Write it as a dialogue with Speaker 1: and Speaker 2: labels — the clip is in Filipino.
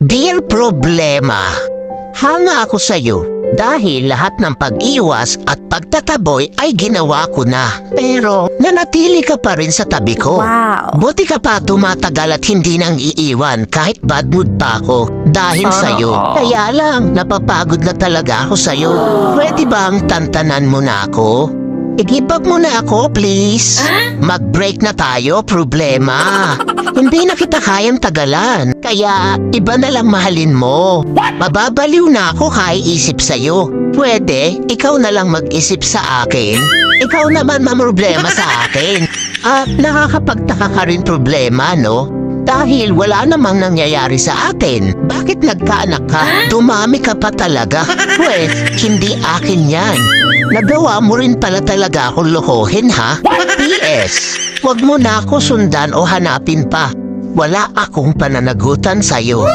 Speaker 1: Dear Problema, hanga ako sa'yo dahil lahat ng pag-iwas at pagtataboy ay ginawa ko na. Pero nanatili ka pa rin sa tabi ko.
Speaker 2: Wow.
Speaker 1: Buti ka pa tumatagal at hindi nang iiwan kahit bad mood pa ako dahil sa'yo. Kaya lang, napapagod na talaga ako sa'yo. Pwede bang tantanan mo na ako? I-give up mo na ako, please. Mag-break na tayo, Problema. Hindi na kita kayang tagalan. Kaya, iba na lang mahalin mo. Mababaliw na ako kaiisip sa'yo. Pwede, ikaw na lang mag-isip sa akin. Ikaw naman mamroblema sa akin. At nakakapagtaka ka rin, Problema, no? Dahil wala namang nangyayari sa atin. Bakit nagkaanak ka? Dumami ka pa talaga. Pwes, hindi akin yan. Nagawa mo rin pala talaga akong lokohin, ha? P.S. Huwag mo na ako sundan o hanapin pa. Wala akong pananagutan sa'yo.